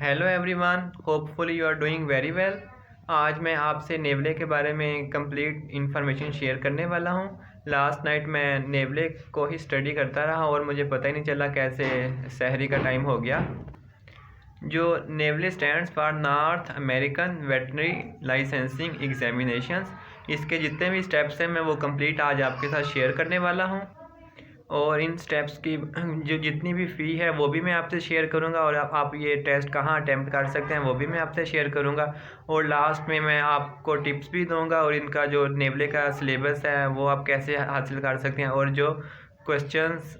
Hello everyone, hopefully you are doing very well. आज मैं आपसे नेवले के बारे में कंप्लीट इन्फॉर्मेशन शेयर करने वाला हूँ। लास्ट नाइट मैं नेवले को ही स्टडी करता रहा और मुझे पता ही नहीं चला कैसे सहरी का टाइम हो गया। जो NAVLE stands for North American veterinary licensing examinations, इसके जितने भी स्टेप्स हैं मैं वो कंप्लीट आज आपके साथ शेयर करने वाला हूँ। और इन स्टेप्स की जो जितनी भी फ़ी है वो भी मैं आपसे शेयर करूंगा, और आप ये टेस्ट कहाँ अटैम्प्ट कर सकते हैं वो भी मैं आपसे शेयर करूंगा। और लास्ट में मैं आपको टिप्स भी दूंगा, और इनका जो नेवले का सिलेबस है वो आप कैसे हासिल कर सकते हैं, और जो क्वेश्चंस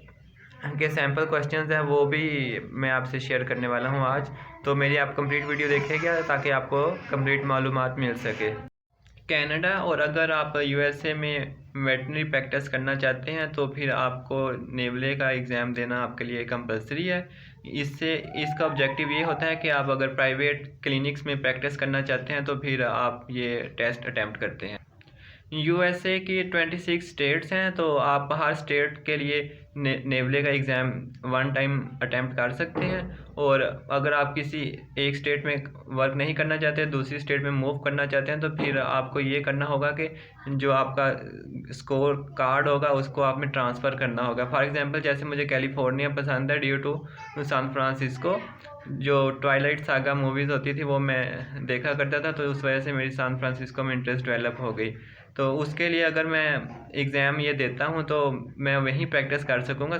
के सैम्पल क्वेश्चंस हैं वो भी मैं आपसे शेयर करने वाला हूँ आज। तो मेरी आप कंप्लीट वीडियो देखिएगा ताकि आपको कंप्लीट मालूमात मिल सके। कनाडा, और अगर आप यूएसए में वेटनरी प्रैक्टिस करना चाहते हैं तो फिर आपको नेवले का एग्ज़ाम देना आपके लिए कंपलसरी है। इससे इसका ऑब्जेक्टिव ये होता है कि आप अगर प्राइवेट क्लिनिक्स में प्रैक्टिस करना चाहते हैं तो फिर आप ये टेस्ट अटैम्प्ट करते हैं। यूएसए की 26 स्टेट्स हैं, तो आप हर स्टेट के लिए नेवले का एग्ज़ाम वन टाइम अटैम्प्ट कर सकते हैं। और अगर आप किसी एक स्टेट में वर्क नहीं करना चाहते, दूसरी स्टेट में मूव करना चाहते हैं, तो फिर आपको ये करना होगा कि जो आपका स्कोर कार्ड होगा उसको आप में ट्रांसफ़र करना होगा। फॉर एग्जांपल, जैसे मुझे कैलिफोर्निया पसंद है ड्यू टू सैन फ्रांसिस्को। जो ट्वाइलाइट सागा मूवीज़ होती थी वो मैं देखा करता था, तो उस वजह से मेरी सैन फ्रांसिस्को में इंटरेस्ट डेवलप हो गई। तो उसके लिए अगर मैं एग्ज़ाम ये देता हूँ तो मैं वहीं प्रैक्टिस कर सकूँगा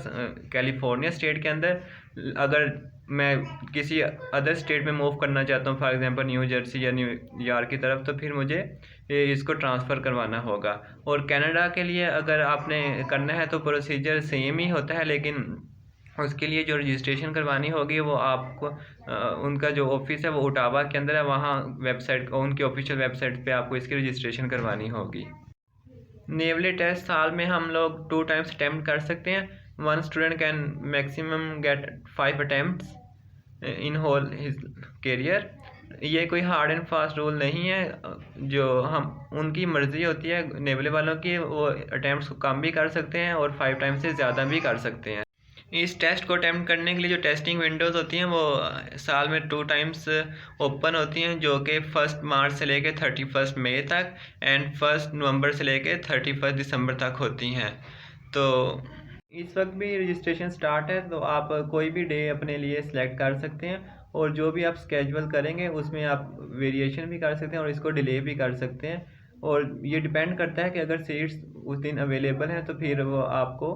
कैलिफोर्निया स्टेट के अंदर। अगर मैं किसी अदर स्टेट में मूव करना चाहता हूँ, फॉर एग्जांपल न्यू जर्सी या न्यूयॉर्क की तरफ, तो फिर मुझे इसको ट्रांसफ़र करवाना होगा। और कनाडा के लिए अगर आपने करना है तो प्रोसीजर सेम ही होता है, लेकिन उसके लिए जो रजिस्ट्रेशन करवानी होगी वो आपको उनका जो ऑफिस है वो ओटावा के अंदर है, वहाँ वेबसाइट उनकी ऑफिशियल वेबसाइट पे आपको इसकी रजिस्ट्रेशन करवानी होगी। नेवले टेस्ट साल में हम लोग 2 टाइम्स अटैम्प्ट कर सकते हैं। One student can maximum get 5 attempts in whole his career. ये कोई हार्ड एंड फास्ट रूल नहीं है, जो हम उनकी मर्ज़ी होती है नेवले वालों की, वो अटैम्प्ट्स को कम भी कर सकते हैं और 5 टाइम्स से ज़्यादा भी कर सकते हैं। इस टेस्ट को अटैम्प्ट करने के लिए जो टेस्टिंग विंडोज़ होती हैं वो साल में 2 टाइम्स ओपन होती हैं, जो कि 1 मार्च से लेके 31 मई तक एंड 1 नवंबर से लेके 31 दिसंबर तक होती हैं। तो इस वक्त भी रजिस्ट्रेशन स्टार्ट है, तो आप कोई भी डे अपने लिए सिलेक्ट कर सकते हैं, और जो भी आप स्केड्यूल करेंगे उसमें आप वेरिएशन भी कर सकते हैं और इसको डिले भी कर सकते हैं। और ये डिपेंड करता है कि अगर सीट्स उस दिन अवेलेबल हैं तो फिर वो आपको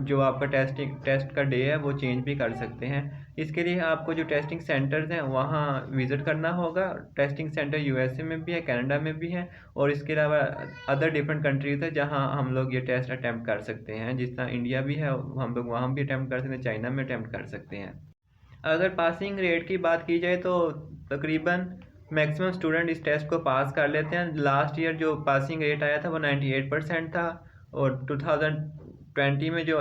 जो आपका टेस्ट का डे है वो चेंज भी कर सकते हैं। इसके लिए आपको जो टेस्टिंग सेंटर्स हैं वहाँ विज़िट करना होगा। टेस्टिंग सेंटर यूएसए में भी है, कनाडा में भी है, और इसके अलावा अदर डिफरेंट कंट्रीज़ है जहाँ हम लोग ये टेस्ट अटैम्प्ट कर सकते हैं। जिस तरह इंडिया भी है, हम लोग वहाँ भी अटैम्प्ट कर सकते हैं, चाइना में अटैम्प्ट कर सकते हैं। अगर पासिंग रेट की बात की जाए तो तकरीबन मैक्सिमम स्टूडेंट इस टेस्ट को पास कर लेते हैं। लास्ट ईयर जो पासिंग रेट आया था वो 98% था, और 2020 में जो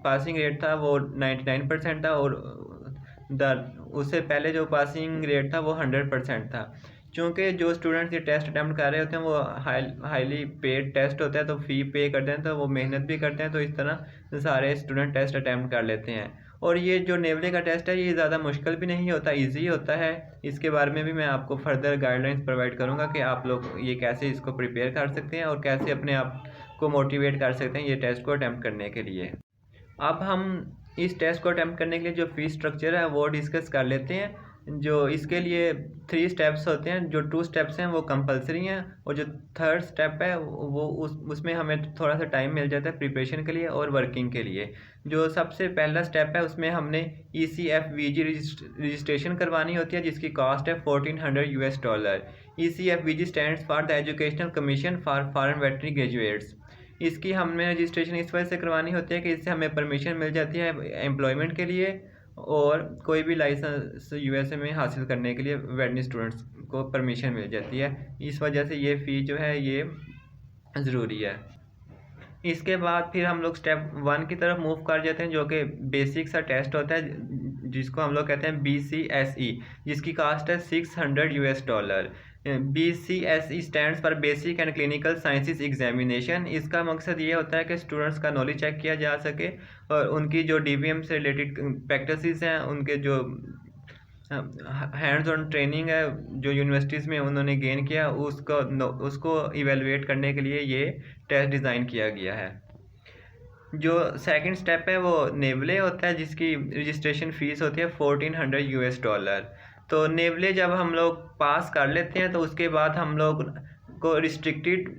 पासिंग रेट था वो 99% था, और उससे पहले जो पासिंग रेट था वो 100% था। क्योंकि जो स्टूडेंट्स ये टेस्ट अटैम्प्ट कर रहे होते हैं वो हाईली पेड टेस्ट होता है, तो फ़ी पे करते हैं, तो वो मेहनत भी करते हैं, तो इस तरह सारे स्टूडेंट टेस्ट अटैम्प्ट कर लेते हैं। और ये जो नेवले का टेस्ट है ये ज़्यादा मुश्किल भी नहीं होता, इजी होता है। इसके बारे में भी मैं आपको फर्दर गाइडलाइंस प्रोवाइड करूँगा कि आप लोग ये कैसे इसको प्रिपेयर कर सकते हैं और कैसे अपने आप को मोटिवेट कर सकते हैं ये टेस्ट को अटैम्प्ट करने के लिए। अब हम इस टेस्ट को अटैम्प्ट करने के लिए जो फ़ीस स्ट्रक्चर है वो डिस्कस कर लेते हैं। जो इसके लिए 3 स्टेप्स होते हैं, जो 2 स्टेप्स हैं वो कंपलसरी हैं, और जो थर्ड स्टेप है वो उसमें हमें थोड़ा सा टाइम मिल जाता है प्रिपरेशन के लिए और वर्किंग के लिए। जो सबसे पहला स्टेप है उसमें हमने ECFVG रजिस्ट्रेशन करवानी होती है, जिसकी कॉस्ट है $1400। ECFVG stands for the educational commission for foreign veterinary graduates. इसकी हमें रजिस्ट्रेशन इस वजह से करवानी होती है कि इससे हमें परमिशन मिल जाती है एम्प्लॉयमेंट के लिए, और कोई भी लाइसेंस यूएसए में हासिल करने के लिए वेटनरी स्टूडेंट्स को परमिशन मिल जाती है। इस वजह से ये फ़ी जो है ये ज़रूरी है। इसके बाद फिर हम लोग स्टेप 1 की तरफ मूव कर जाते हैं, जो कि बेसिक सा टेस्ट होता है जिसको हम लोग कहते हैं BCSE, जिसकी कास्ट है $600। BCSE stands for basic and clinical sciences examination. इसका मकसद ये होता है कि स्टूडेंट्स का नॉलेज चेक किया जा सके और उनकी जो DVM से रिलेटेड प्रैक्टिसेस हैं, उनके जो हैंड्स ऑन ट्रेनिंग है जो यूनिवर्सिटीज़ में उन्होंने गेन किया, उसको इवेलुएट करने के लिए ये टेस्ट डिज़ाइन किया गया है। जो सेकंड स्टेप है वो नेवले होता है, जिसकी रजिस्ट्रेशन फ़ीस होती है $1400। तो नेवले जब हम लोग पास कर लेते हैं तो उसके बाद हम लोग को रिस्ट्रिक्टेड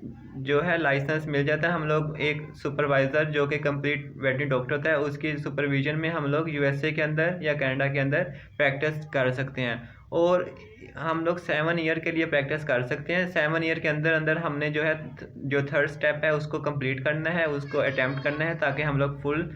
जो है लाइसेंस मिल जाता है। हम लोग एक सुपरवाइज़र जो कि कंप्लीट वेटरनरी डॉक्टर होता है उसकी सुपरविजन में हम लोग यूएसए के अंदर या कनाडा के अंदर प्रैक्टिस कर सकते हैं। और हम लोग 7 ईयर के लिए प्रैक्टिस कर सकते हैं। 7 ईयर के अंदर अंदर हमने जो है जो थर्ड स्टेप है उसको कंप्लीट करना है, उसको अटैम्प्ट करना है, ताकि हम लोग फुल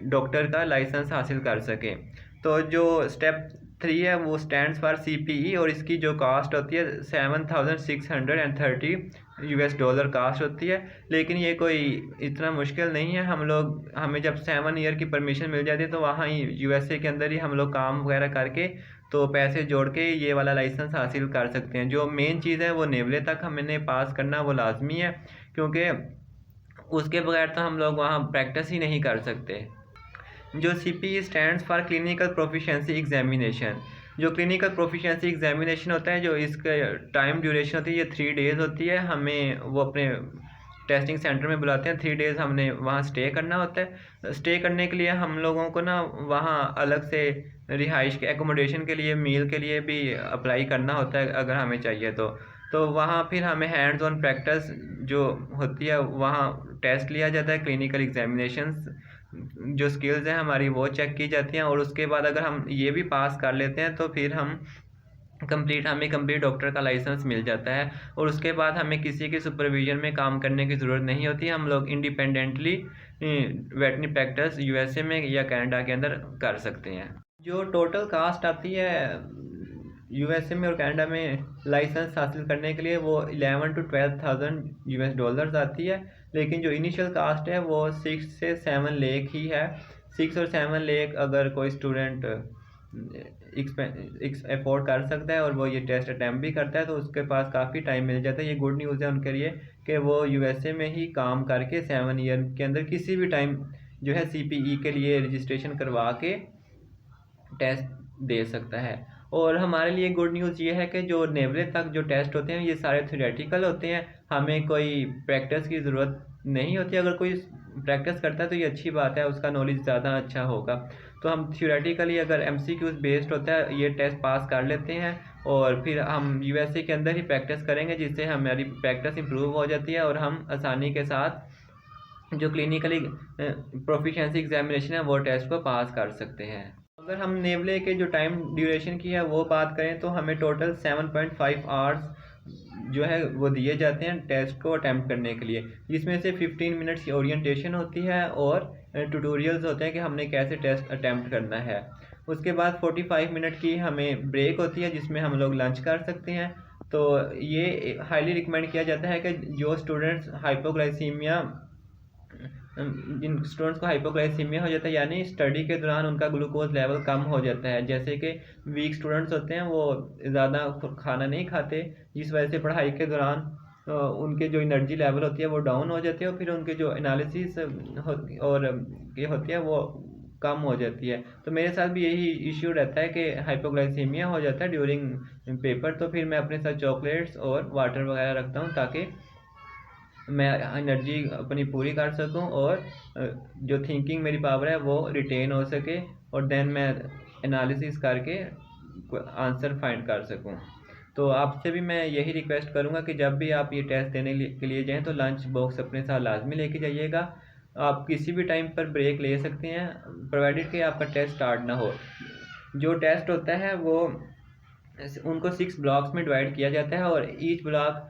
डॉक्टर का लाइसेंस हासिल कर सकें। तो जो स्टेप 3 है वो स्टैंड्स फॉर CPE, और इसकी जो कास्ट होती है $7,630 कास्ट होती है। लेकिन ये कोई इतना मुश्किल नहीं है। हमें जब 7 ईयर की परमिशन मिल जाती है तो वहाँ ही यूएसए के अंदर ही हम लोग काम वगैरह करके तो पैसे जोड़ के ये वाला लाइसेंस हासिल कर सकते हैं। जो मेन चीज़ है वो नेवले तक हमने पास करना वो लाजमी है, क्योंकि उसके बगैर तो हम लोग वहाँ प्रैक्टिस ही नहीं कर सकते। जो CPE stands for clinical proficiency examination. जो क्लिनिकल प्रोफिशिएंसी एग्जामिनेशन होता है, जो इसका टाइम ड्यूरेशन होती है ये 3 डेज़ होती है। हमें वो अपने टेस्टिंग सेंटर में बुलाते हैं, 3 डेज़ हमने वहाँ स्टे करना होता है। स्टे करने के लिए हम लोगों को ना वहाँ अलग से रिहाइश के एकोमोडेशन के लिए, मील के लिए भी अप्लाई करना होता है अगर हमें चाहिए तो वहाँ फिर हमें हैंड्स ऑन प्रैक्टिस जो होती है वहाँ टेस्ट लिया जाता है। क्लिनिकल एग्जामिनेशंस जो स्किल्स हैं हमारी वो चेक की जाती हैं, और उसके बाद अगर हम ये भी पास कर लेते हैं तो फिर हमें कंप्लीट डॉक्टर का लाइसेंस मिल जाता है। और उसके बाद हमें किसी के सुपरविजन में काम करने की ज़रूरत नहीं होती। हम लोग इंडिपेंडेंटली वेटरनरी प्रैक्टिस यूएसए में या कनाडा के अंदर कर सकते हैं। जो टोटल कास्ट आती है यूएसए में और कनाडा में लाइसेंस हासिल करने के लिए वो 11 to 12,000 US$ आती है। लेकिन जो इनिशियल कास्ट है वो 6 से 7 लाख ही है। 6 और 7 लाख अगर कोई स्टूडेंट अफोर्ड कर सकता है और वो ये टेस्ट अटैम्प्ट भी करता है तो उसके पास काफ़ी टाइम मिल जाता है। ये गुड न्यूज़ है उनके लिए कि वो यूएसए में ही काम करके 7 ईयर के अंदर किसी भी टाइम जो है CPE के लिए रजिस्ट्रेशन करवा के टेस्ट दे सकता है। और हमारे लिए गुड न्यूज़ ये है कि जो नेवले तक जो टेस्ट होते हैं ये सारे थ्योरेटिकल होते हैं, हमें कोई प्रैक्टिस की ज़रूरत नहीं होती। अगर कोई प्रैक्टिस करता है तो ये अच्छी बात है, उसका नॉलेज ज़्यादा अच्छा होगा। तो हम थ्योरेटिकली अगर MCQs बेस्ड होता है ये टेस्ट पास कर लेते हैं और फिर हम यूएसए के अंदर ही प्रैक्टिस करेंगे, जिससे हमारी प्रैक्टिस इंप्रूव हो जाती है और हम आसानी के साथ जो क्लिनिकली प्रोफिशिएंसी एग्जामिनेशन है वो टेस्ट को पास कर सकते हैं। अगर हम नेवले के जो टाइम ड्यूरेशन की है वो बात करें तो हमें टोटल 7.5 आवर्स जो है वो दिए जाते हैं टेस्ट को अटैम्प्ट करने के लिए, जिसमें से 15 मिनट्स की ओरिएंटेशन होती है और ट्यूटोरियल्स होते हैं कि हमने कैसे टेस्ट अटैम्प्ट करना है। उसके बाद 45 मिनट की हमें ब्रेक होती है जिसमें हम लोग लंच कर सकते हैं। तो ये हाईली रिकमेंड किया जाता है कि जो स्टूडेंट्स हाइपोग्लाइसीमिया जिन स्टूडेंट्स को हाइपोग्लाइसीमिया हो जाता है, यानी स्टडी के दौरान उनका ग्लूकोज लेवल कम हो जाता है, जैसे कि वीक स्टूडेंट्स होते हैं वो ज़्यादा खाना नहीं खाते, जिस वजह से पढ़ाई के दौरान उनके जो एनर्जी लेवल होती है वो डाउन हो जाती है और फिर उनके जो एनालिसिस और ये होती है वो कम हो जाती है। तो मेरे साथ भी यही इश्यू रहता है कि हाइपोग्लाइसीमिया हो जाता है ड्यूरिंग पेपर, तो फिर मैं अपने साथ चॉकलेट्स और वाटर वगैरह रखता हूँ ताकि मैं एनर्जी अपनी पूरी कर सकूं और जो थिंकिंग मेरी पावर है वो रिटेन हो सके और देन मैं एनालिसिस करके आंसर फाइंड कर सकूं। तो आपसे भी मैं यही रिक्वेस्ट करूंगा कि जब भी आप ये टेस्ट देने के लिए जाएं तो लंच बॉक्स अपने साथ लाजमी लेके जाइएगा। आप किसी भी टाइम पर ब्रेक ले सकते हैं, प्रोवाइडेड कि आपका टेस्ट स्टार्ट ना हो। जो टेस्ट होता है वो उनको 6 ब्लॉक्स में डिवाइड किया जाता है और each block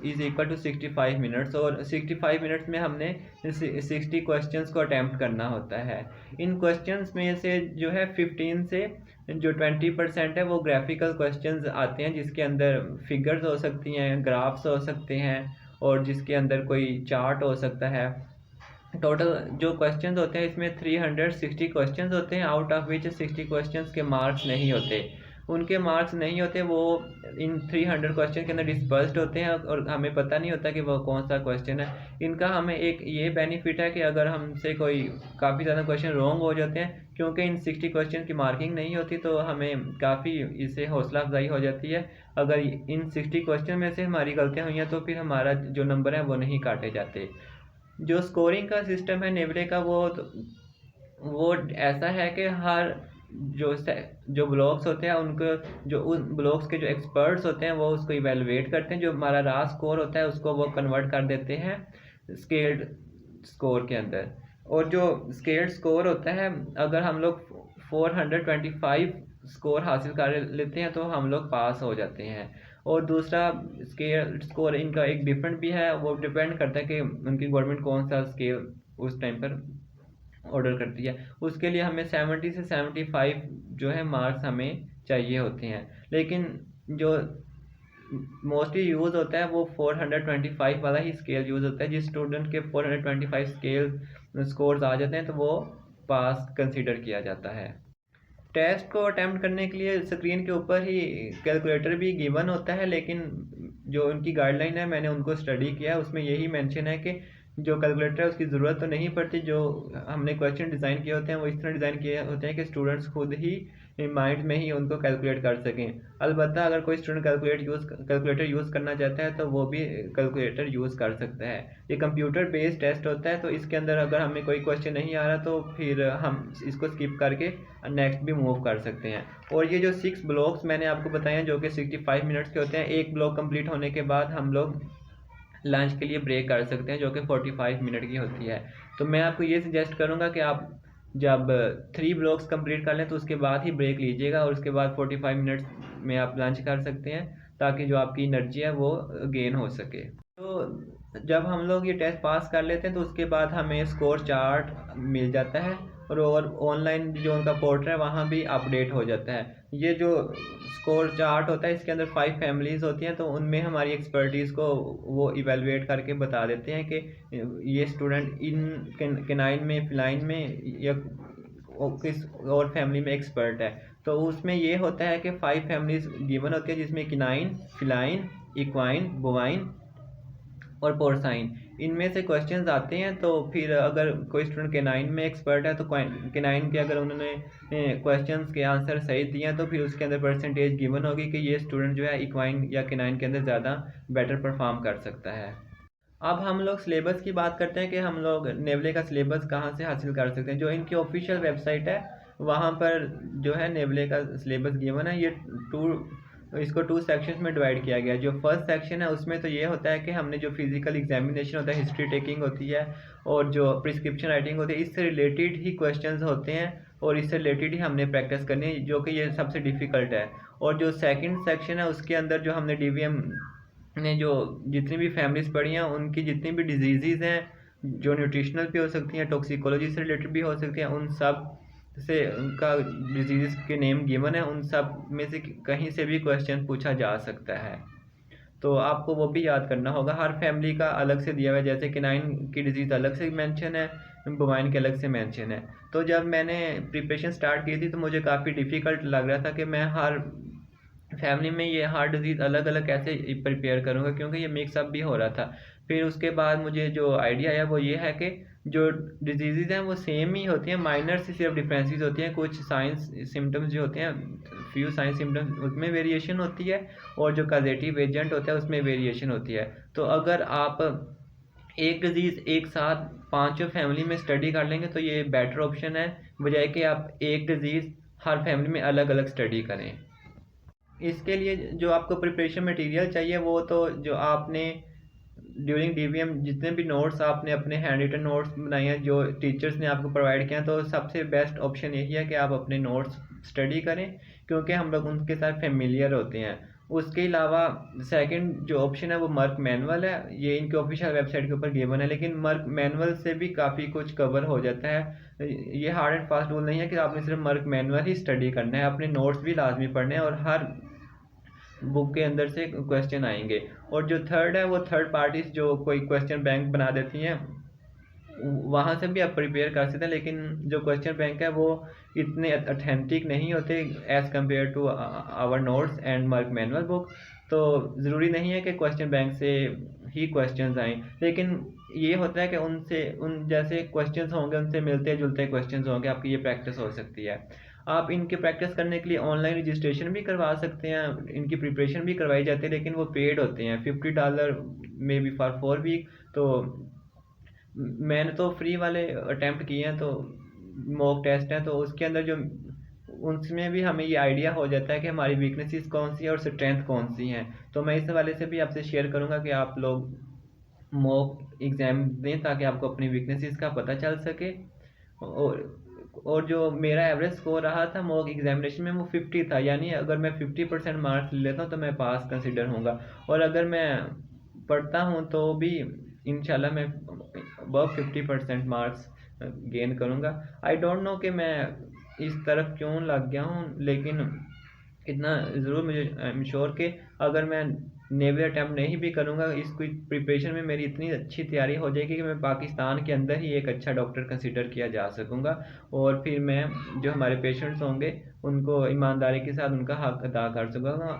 is equal to 65 minutes, और 65 मिनट्स में हमने 60 क्वेश्चंस को अटैम्प्ट करना होता है। इन क्वेश्चंस में से जो है 15 से जो 20% है वो ग्राफिकल क्वेश्चंस आते हैं, जिसके अंदर फिगर्स हो सकती हैं, ग्राफ्स हो सकते हैं और जिसके अंदर कोई चार्ट हो सकता है। टोटल जो क्वेश्चंस होते हैं इसमें 360 क्वेश्चंस होते हैं, आउट ऑफ विच 60 क्वेश्चंस के मार्क्स नहीं होते। उनके मार्क्स नहीं होते, वो इन 300 क्वेश्चन के अंदर डिस्पर्स्ड होते हैं और हमें पता नहीं होता कि वो कौन सा क्वेश्चन है। इनका हमें एक ये बेनिफिट है कि अगर हमसे कोई काफ़ी ज़्यादा क्वेश्चन रॉन्ग हो जाते हैं, क्योंकि इन 60 क्वेश्चन की मार्किंग नहीं होती, तो हमें काफ़ी इससे हौसला अफजाई हो जाती है। अगर इन 60 क्वेश्चन में से हमारी गलतियाँ हुई हैं तो फिर हमारा जो नंबर है वो नहीं काटे जाते। जो स्कोरिंग का सिस्टम है नेवले का, वो ऐसा है कि हर जो ब्लॉक्स होते हैं उनको, जो उन ब्लॉक्स के जो एक्सपर्ट्स होते हैं वो उसको इवेलुएट करते हैं, जो हमारा रॉ स्कोर होता है उसको वो कन्वर्ट कर देते हैं स्केल्ड स्कोर के अंदर। और जो स्केल्ड स्कोर होता है, अगर हम लोग 425 स्कोर हासिल कर लेते हैं तो हम लोग पास हो जाते हैं। और दूसरा स्केल स्कोर इनका एक डिफरेंट भी है, वो डिपेंड करता है कि उनकी गवर्नमेंट कौन सा स्केल उस टाइम पर ऑर्डर करती है। उसके लिए हमें 70 से 75 जो है मार्क्स हमें चाहिए होते हैं, लेकिन जो मोस्टली यूज़ होता है वो 425 वाला ही स्केल यूज़ होता है। जिस स्टूडेंट के 425 स्केल स्कोर्स आ जाते हैं तो वो पास कंसीडर किया जाता है। टेस्ट को अटैम्प्ट करने के लिए स्क्रीन के ऊपर ही कैलकुलेटर भी गिवन होता है, लेकिन जो उनकी गाइडलाइन है मैंने उनको स्टडी किया, उसमें यही मेंशन है कि जो कैलकुलेटर है उसकी ज़रूरत तो नहीं पड़ती। जो हमने क्वेश्चन डिज़ाइन किए होते हैं वो इस तरह डिज़ाइन किए होते हैं कि स्टूडेंट्स खुद ही माइंड में ही उनको कैलकुलेट कर सकें। अलबत्ता अगर कोई स्टूडेंट कैलकुलेटर यूज़ करना चाहता है तो वो भी कैलकुलेटर यूज़ कर सकता है। ये कंप्यूटर बेस्ड टेस्ट होता है, तो इसके अंदर अगर हमें कोई क्वेश्चन नहीं आ रहा तो फिर हम इसको स्किप करके नेक्स्ट भी मूव कर सकते हैं। और ये जो 6 ब्लॉक्स मैंने आपको बताए हैं जो कि 65 मिनट्स के होते हैं, एक ब्लॉक कंप्लीट होने के बाद हम लोग लंच के लिए ब्रेक कर सकते हैं जो कि 45 मिनट की होती है। तो मैं आपको ये सजेस्ट करूँगा कि आप जब 3 ब्लॉक्स कंप्लीट कर लें तो उसके बाद ही ब्रेक लीजिएगा, और उसके बाद 45 मिनट्स में आप लंच कर सकते हैं ताकि जो आपकी एनर्जी है वो गेन हो सके। तो जब हम लोग ये टेस्ट पास कर लेते हैं तो उसके बाद हमें स्कोर चार्ट मिल जाता है, और ऑनलाइन जो उनका पोर्टल है वहाँ भी अपडेट हो जाता है। ये जो स्कोर चार्ट होता है इसके अंदर 5 फैमिलीज़ होती हैं, तो उनमें हमारी एक्सपर्टीज़ को वो इवेलुएट करके बता देते हैं कि ये स्टूडेंट इन केनाइन में, फिलाइन में या किस और फैमिली में एक्सपर्ट है। तो उसमें ये होता है कि 5 फैमिलीज़ गिवन होती है जिसमें किनाइन, फिलाइन, इक्वाइन, बोवाइन और पोर्साइन, इनमें से क्वेश्चंस आते हैं। तो फिर अगर कोई स्टूडेंट केनाइन में एक्सपर्ट है तो केनाइन के अगर उन्होंने क्वेश्चंस के आंसर सही दिए हैं तो फिर उसके अंदर परसेंटेज गिवन होगी कि ये स्टूडेंट जो है इक्वाइन या केनाइन के अंदर ज़्यादा बेटर परफॉर्म कर सकता है। अब हम लोग सिलेबस की बात करते हैं कि हम लोग नेवले का सिलेबस कहाँ से हासिल कर सकते हैं। जो इनकी ऑफिशियल वेबसाइट है वहाँ पर जो है नेवले का सिलेबस गिवन है। ये इसको 2 सेक्शंस में डिवाइड किया गया है। जो फर्स्ट सेक्शन है उसमें तो ये होता है कि हमने जो फिजिकल एग्जामिनेशन होता है, हिस्ट्री टेकिंग होती है और जो प्रिस्क्रिप्शन राइटिंग होती है, इससे रिलेटेड ही क्वेश्चंस होते हैं और इससे रिलेटेड ही हमने प्रैक्टिस करनी है, जो कि ये सबसे डिफ़िकल्ट है। और जो सेकंड सेक्शन है उसके अंदर जो हमने DVM ने जो जितनी भी फैमिलीज़ पढ़ी हैं उनकी जितनी भी डिजीज़ हैं, जो न्यूट्रिशनल भी हो सकती हैं, टॉक्सिकोलॉजी से रिलेटेड भी हो सकती हैं, उन सब से उनका डिजीज़ के नेम गिवन है, उन सब में से कहीं से भी क्वेश्चन पूछा जा सकता है। तो आपको वो भी याद करना होगा। हर फैमिली का अलग से दिया हुआ है, जैसे किनाइन की डिजीज़ अलग से मेंशन है, बोवाइन के अलग से मेंशन है। तो जब मैंने प्रिपरेशन स्टार्ट की थी तो मुझे काफ़ी डिफ़िकल्ट लग रहा था कि मैं हर फैमिली में ये हर डिजीज़ अलग अलग कैसे प्रिपेयर करूँगा, क्योंकि ये मिक्सअप भी हो रहा था। फिर उसके बाद मुझे जो आइडिया आया वो ये है कि जो डिजीज़ हैं वो सेम ही होती हैं, माइनर सी सिर्फ डिफरेंसेस होती हैं। कुछ साइंस सिम्टम्स जो होते हैं, फ्यू साइंस सिम्टम्स उसमें वेरिएशन होती है, और जो कॉजेटिव एजेंट होता है उसमें वेरिएशन होती है। तो अगर आप एक डिजीज़ एक साथ पांचों फैमिली में स्टडी कर लेंगे तो ये बेटर ऑप्शन है, बजाय कि आप एक डिजीज़ हर फैमिली में अलग अलग स्टडी करें। इसके लिए जो आपको प्रिपरेशन मटेरियल चाहिए वो तो जो आपने ड्यूरिंग DVM जितने भी नोट्स आपने अपने हैंड रिटन नोट्स बनाए हैं जो टीचर्स ने आपको प्रोवाइड किया हैं, तो सबसे बेस्ट ऑप्शन यही है कि आप अपने नोट्स स्टडी करें, क्योंकि हम लोग उनके साथ फेमिलियर होते हैं। उसके अलावा सेकंड जो ऑप्शन है वो मर्क मैनुअल है। ये इनके ऑफिशियल वेबसाइट के ऊपर गिवन है, लेकिन मर्क मैनुअल से भी काफ़ी कुछ कवर हो जाता है। ये हार्ड एंड फास्ट रूल नहीं है कि आपने सिर्फ मर्क मैनुअल ही स्टडी करना है, अपने नोट्स भी लाजमी पढ़ने हैं और हर बुक के अंदर से क्वेश्चन आएंगे। और जो थर्ड है वो थर्ड पार्टीज जो कोई क्वेश्चन बैंक बना देती हैं, वहाँ से भी आप प्रिपेयर कर सकते हैं, लेकिन जो क्वेश्चन बैंक है वो इतने अथेंटिक नहीं होते as compare to our notes and mark manual book. तो ज़रूरी नहीं है कि क्वेश्चन बैंक से ही क्वेश्चंस आएँ, लेकिन ये होता है कि उनसे उन जैसे क्वेश्चंस होंगे उनसे मिलते जुलते क्वेश्चंस होंगे, आपकी ये प्रैक्टिस हो सकती है। आप इनकी प्रैक्टिस करने के लिए ऑनलाइन रजिस्ट्रेशन भी करवा सकते हैं, इनकी प्रिपरेशन भी करवाई जाती है, लेकिन वो पेड होते हैं, $50 मे बी फॉर 4 वीक। तो मैंने तो फ्री वाले अटेम्प्ट किए हैं, तो मॉक टेस्ट हैं, तो उसके अंदर जो उसमें भी हमें ये आइडिया हो जाता है कि हमारी वीकनेसेस कौन सी है और स्ट्रेंथ कौन सी हैं। तो मैं इस हवाले से भी आपसे शेयर करूंगा कि आप लोग मॉक एग्ज़ाम दें ताकि आपको अपनी वीकनेसेस का पता चल सके। और जो मेरा एवरेज स्कोर रहा था मॉक एग्जामिनेशन में वो 50 था, यानी अगर मैं 50% मार्क्स ले लेता हूँ तो मैं पास कंसिडर होऊंगा, और अगर मैं पढ़ता हूँ तो भी इंशाल्लाह मैं अबव 50% मार्क्स गेन करूँगा। आई डोंट नो कि मैं इस तरफ क्यों लग गया हूँ, लेकिन इतना ज़रूर मुझे आई एम श्योर कि अगर मैं नेवी अटैम्प्ट नहीं भी करूँगा, इसकी प्रिपरेशन में मेरी इतनी अच्छी तैयारी हो जाएगी कि मैं पाकिस्तान के अंदर ही एक अच्छा डॉक्टर कंसिडर किया जा सकूँगा, और फिर मैं जो हमारे पेशेंट्स होंगे उनको ईमानदारी के साथ उनका हक अदा कर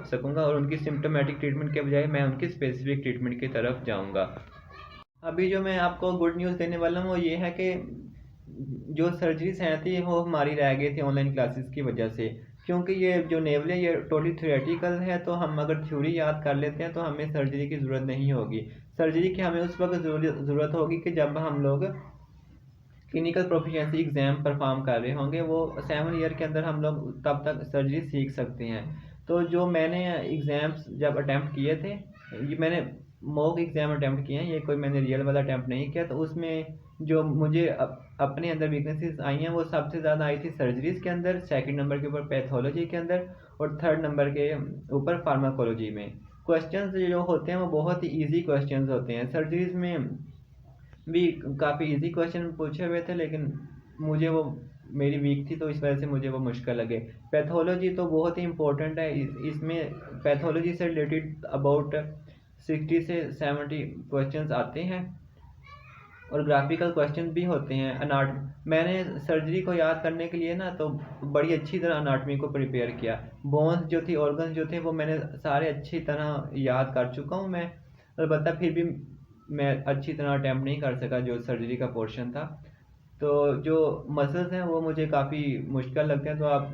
सकूँगा और उनकी सिम्टोमेटिक ट्रीटमेंट के बजाय मैं उनकी स्पेसिफिक ट्रीटमेंट की तरफ जाऊँगा। अभी जो मैं आपको गुड न्यूज़ देने वाला हूँ वो ये है कि जो सर्जरीज हैं थी वो हमारी रह गई थी ऑनलाइन क्लासेस की वजह से, क्योंकि ये जो नेवल है ये टोटली थियोरेटिकल है, तो हम अगर थ्योरी याद कर लेते हैं तो हमें सर्जरी की ज़रूरत नहीं होगी। सर्जरी की हमें उस वक्त ज़रूरत होगी कि जब हम लोग क्लिनिकल प्रोफिशिएंसी एग्ज़ाम परफॉर्म कर रहे होंगे, वो 7 ईयर के अंदर हम लोग तब तक सर्जरी सीख सकते हैं। तो जो मैंने एग्ज़ाम्स जब अटैम्प्ट किए थे, ये मैंने मॉक एग्ज़ाम अटैम्प्ट किए हैं, ये कोई मैंने रियल वाला अटैम्प्ट नहीं किया, तो उसमें जो मुझे अपने अंदर वीकनेसेस आई हैं वो सबसे ज़्यादा आई थी सर्जरीज़ के अंदर, सेकंड नंबर के ऊपर पैथोलॉजी के अंदर, और थर्ड नंबर के ऊपर फार्माकोलॉजी में। क्वेश्चंस जो होते हैं वो बहुत ही ईजी क्वेश्चंस होते हैं। सर्जरीज़ में भी काफ़ी इजी क्वेश्चन पूछे हुए थे, लेकिन मुझे वो मेरी वीक थी तो इस वजह से मुझे वो मुश्किल लगे। पैथोलॉजी तो बहुत ही इम्पोर्टेंट है, इसमें पैथोलॉजी से रिलेटेड अबाउट 60 से 70 क्वेश्चंस आते हैं, और ग्राफिकल क्वेश्चन भी होते हैं। मैंने सर्जरी को याद करने के लिए ना तो बड़ी अच्छी तरह अनाटमी को प्रिपेयर किया, बोन्स जो थी ऑर्गन्स जो थे वो मैंने सारे अच्छी तरह याद कर चुका हूँ मैं, अलबत्ता फिर भी मैं अच्छी तरह अटैम्प्ट नहीं कर सका जो सर्जरी का पोर्शन था। तो जो मसल्स हैं वो मुझे काफ़ी मुश्किल लगते हैं, तो आप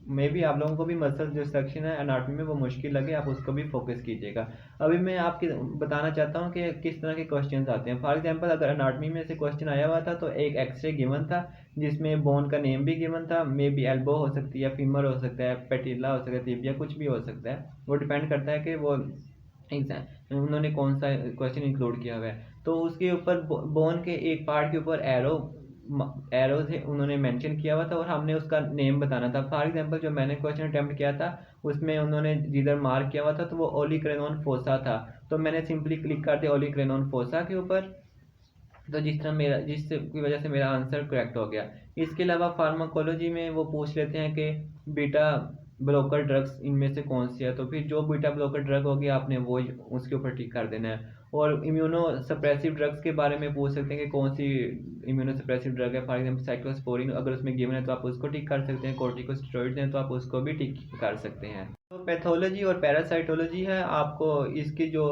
मे बी आप लोगों को भी मसल जो सेक्शन है एनाटॉमी में वो मुश्किल लगे, आप उसको भी फोकस कीजिएगा। अभी मैं आपकी बताना चाहता हूँ कि किस तरह के क्वेश्चंस आते हैं। फॉर एग्जांपल अगर एनाटॉमी में से क्वेश्चन आया हुआ था तो एक एक्सरे गिवन था जिसमें बोन का नेम भी गिवन था, मे बी एल्बो हो सकती है, फीमर हो सकता है, पेटिला हो सकता है, टिबिया, कुछ भी हो सकता है, वो डिपेंड करता है कि वो एग्जाम उन्होंने कौन सा क्वेश्चन इंक्लूड किया हुआ है। तो उसके ऊपर बोन के एक पार्ट के ऊपर एरोज उन्होंने मेंशन किया हुआ था और हमने उसका नेम बताना था। फॉर एग्जांपल जो मैंने क्वेश्चन अटेम्प्ट किया था उसमें उन्होंने जिधर मार्क किया हुआ था तो वो ओलिक्रेनोन फोसा था, तो मैंने सिंपली क्लिक कर दिया ओलिक्रेनोन फोसा के ऊपर, तो जिसकी वजह से मेरा आंसर करेक्ट हो गया। इसके अलावा फार्माकोलॉजी में वो पूछ लेते हैं कि बीटा ब्लॉकर ड्रग्स इनमें से कौन सी है, तो फिर जो बीटा ब्लॉकर ड्रग होगी आपने वो उसके ऊपर टिक कर देना है। और इम्यूनो सप्रेसिव ड्रग्स के बारे में पूछ सकते हैं कि कौन सी इम्यूनो सप्रेसिव ड्रग है। फॉर एग्जांपल साइक्लोस्पोरिन अगर उसमें गिवन है तो आप उसको टिक कर सकते हैं, कोर्टिकोस्टेरॉइड्स हैं तो आप उसको भी टिक कर सकते हैं। तो पैथोलॉजी और पैरासाइटोलॉजी है, आपको इसकी जो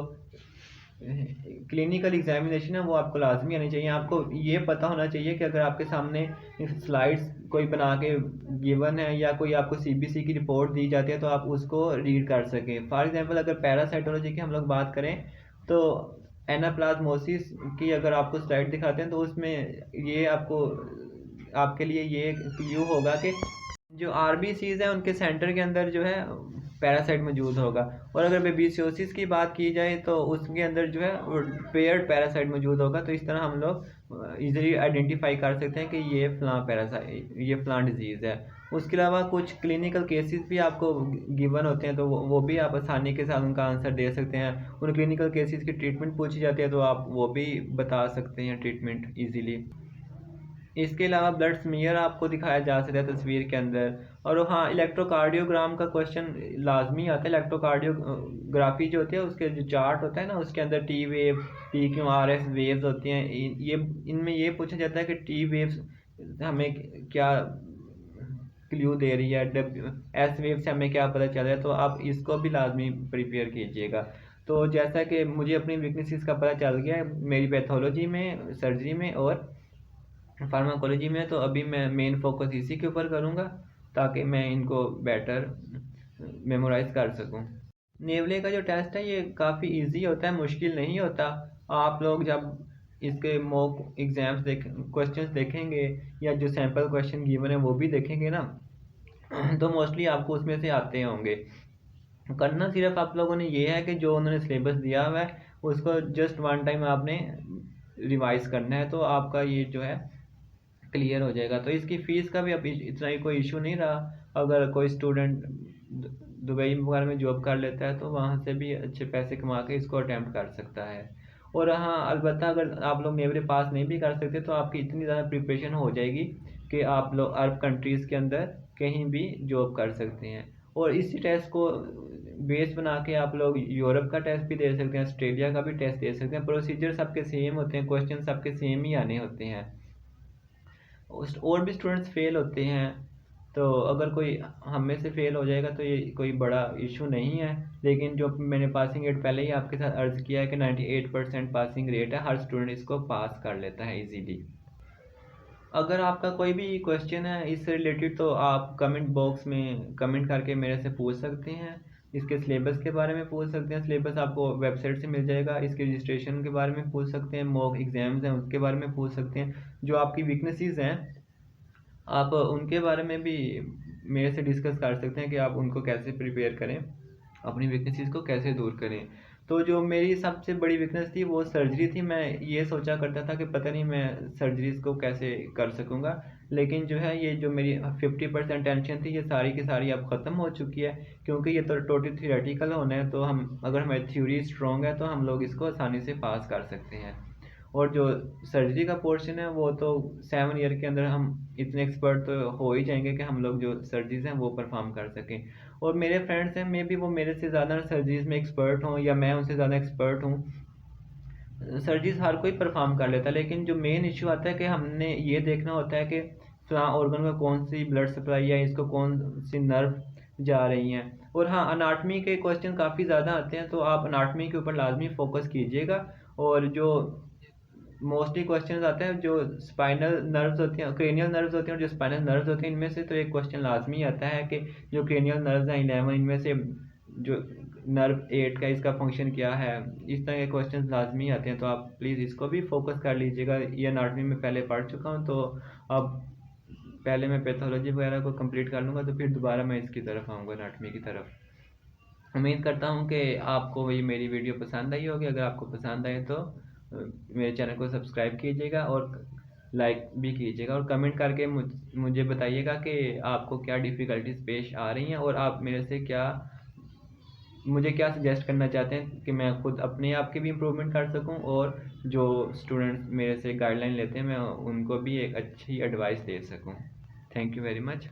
क्लिनिकल एग्जामिनेशन है वो आपको लाजमी आनी चाहिए। आपको ये पता होना चाहिए कि अगर आपके सामने स्लाइड्स कोई बना के गिवन है या कोई आपको सीबीसी की रिपोर्ट दी जाती है तो आप उसको रीड कर सकें। फॉर एग्जांपल अगर पैरासाइटोलॉजी की हम लोग बात करें तो एनाप्लाज्मोसिस की अगर आपको स्लाइड दिखाते हैं तो उसमें ये आपके लिए ये क्ल्यू होगा कि जो आरबीसीज हैं उनके सेंटर के अंदर जो है पैरासाइट मौजूद होगा, और अगर बेबीसियोसिस की बात की जाए तो उसके अंदर जो है पेयर्ड पैरासाइट मौजूद होगा। तो इस तरह हम लोग इजीली आइडेंटिफाई कर सकते हैं कि ये फ़लाँ डिजीज़ है। उसके अलावा कुछ क्लिनिकल केसेस भी आपको गिवन होते हैं तो वो भी आप आसानी के साथ उनका आंसर दे सकते हैं। उन क्लिनिकल केसेस की ट्रीटमेंट पूछी जाती है तो आप वो भी बता सकते हैं ट्रीटमेंट ईजीली। इसके अलावा ब्लड स्मीयर आपको दिखाया जा सकता है तस्वीर के अंदर। और हाँ, इलेक्ट्रोकार्डियोग्राम का क्वेश्चन लाजमी आता है। इलेक्ट्रोकार्डियोग्राफी जो होती है उसके जो चार्ट होता है ना, उसके अंदर T wave, P Q R S waves होती हैं। ये इनमें ये पूछा जाता है कि टी वेव्स हमें क्या क्ल्यू दे रही है, एस वेव से हमें क्या पता चल रहा है। तो आप इसको भी लाजमी प्रिपेयर कीजिएगा। तो जैसा कि मुझे अपनी वीकनेसेस का पता चल गया है मेरी पैथोलॉजी में, सर्जरी में और फार्माकोलॉजी में, तो अभी मैं मेन फोकस इसी के ऊपर करूँगा ताकि मैं इनको बेटर मेमोराइज कर सकूँ। नेवले का जो टेस्ट है ये काफ़ी इजी होता है, मुश्किल नहीं होता। आप लोग जब इसके मॉक एग्ज़ाम्स क्वेश्चंस देखेंगे या जो सैम्पल क्वेश्चन गिवन है वो भी देखेंगे ना, तो मोस्टली आपको उसमें से आते होंगे। करना सिर्फ आप लोगों ने ये है कि जो उन्होंने सिलेबस दिया हुआ है उसको जस्ट वन टाइम आपने रिवाइज करना है, तो आपका ये जो है क्लियर हो जाएगा। तो इसकी फ़ीस का भी अब इतना ही कोई इशू नहीं रहा। अगर कोई स्टूडेंट दुबई वगैरह में जॉब कर लेता है तो वहाँ से भी अच्छे पैसे कमा के इसको अटैम्प्ट कर सकता है। और हाँ, अलबत्ता अगर आप लोग नेवले पास नहीं भी कर सकते तो आपकी इतनी ज़्यादा प्रिपरेशन हो जाएगी कि आप लोग अरब कंट्रीज़ के अंदर कहीं भी जॉब कर सकते हैं। और इसी टेस्ट को बेस बना के आप लोग यूरोप का टेस्ट भी दे सकते हैं, ऑस्ट्रेलिया का भी टेस्ट दे सकते हैं। प्रोसीजर सबके सेम होते हैं, क्वेश्चन सबके सेम ही आने होते हैं। और भी स्टूडेंट्स फेल होते हैं, तो अगर कोई हम में से फेल हो जाएगा तो ये कोई बड़ा इशू नहीं है। लेकिन जो मैंने पासिंग रेट पहले ही आपके साथ अर्ज किया है कि 98% पासिंग रेट है, हर स्टूडेंट इसको पास कर लेता है इजीली। अगर आपका कोई भी क्वेश्चन है इससे रिलेटेड तो आप कमेंट बॉक्स में कमेंट करके मेरे से पूछ सकते हैं। इसके सिलेबस के बारे में पूछ सकते हैं, सिलेबस आपको वेबसाइट से मिल जाएगा। इसके रजिस्ट्रेशन के बारे में पूछ सकते हैं, मॉक एग्ज़ाम्स हैं उसके बारे में पूछ सकते हैं। जो आपकी वीकनेसेस हैं आप उनके बारे में भी मेरे से डिस्कस कर सकते हैं कि आप उनको कैसे प्रिपेयर करें, अपनी वीकनेसेस को कैसे दूर करें। तो जो मेरी सबसे बड़ी वीकनेस थी वो सर्जरी थी। मैं ये सोचा करता था कि पता नहीं मैं सर्जरीज को कैसे कर सकूँगा, लेकिन जो है ये जो मेरी 50% टेंशन थी ये सारी की सारी अब ख़त्म हो चुकी है। क्योंकि ये तो टोटल थियोरेटिकल होना है, तो हम अगर हमारी थ्योरी स्ट्रॉन्ग है तो हम लोग इसको आसानी से पास कर सकते हैं। और जो सर्जरी का पोर्शन है वो तो 7 ईयर के अंदर हम इतने एक्सपर्ट तो हो ही जाएंगे कि हम लोग जो सर्जरीज हैं वो परफॉर्म कर सकें। और मेरे फ्रेंड्स हैं, मे भी वो मेरे से ज़्यादा सर्जरीज में एक्सपर्ट हों या मैं उनसे ज़्यादा एक्सपर्ट हूँ। सर्जरीज हर कोई परफॉर्म कर लेता है, लेकिन जो मेन इशू आता है कि हमने ये देखना होता है कि फलां ऑर्गन में कौन सी ब्लड सप्लाई है, इसको कौन सी नर्व जा रही हैं। और हाँ, अनाटमी के क्वेश्चन काफ़ी ज़्यादा आते हैं, तो आप अनाटमी के ऊपर लाजमी फोकस कीजिएगा। और जो मोस्टली क्वेश्चन आते हैं जो स्पाइनल नर्व्स होती हैं, क्रेनियल नर्व्स होती हैं और जो स्पाइनल नर्व्स होती हैं, इनमें से तो एक क्वेश्चन लाजमी आता है कि जो क्रेनियल नर्व्स हैं 11, इनमें से जो नर्व 8 का इसका फंक्शन क्या है। इस तरह के क्वेश्चन लाजमी आते हैं, तो आप प्लीज़ इसको भी फोकस कर लीजिएगा। ये अनाटमी में पहले पढ़ चुका हूँ, तो अब पहले मैं पैथोलॉजी वगैरह को कंप्लीट कर लूँगा तो फिर दोबारा मैं इसकी तरफ आऊँगा, अनाटमी की तरफ। उम्मीद करता हूँ कि आपको ये मेरी वीडियो पसंद आई होगी। अगर आपको पसंद आए तो मेरे चैनल को सब्सक्राइब कीजिएगा और लाइक भी कीजिएगा, और कमेंट करके मुझे बताइएगा कि आपको क्या डिफ़िकल्टीज पेश आ रही हैं और आप मेरे से मुझे क्या सजेस्ट करना चाहते हैं कि मैं खुद अपने आप की भी इम्प्रूवमेंट कर सकूं, और जो स्टूडेंट्स मेरे से गाइडलाइन लेते हैं मैं उनको भी एक अच्छी एडवाइस दे सकूं। Thank you very much.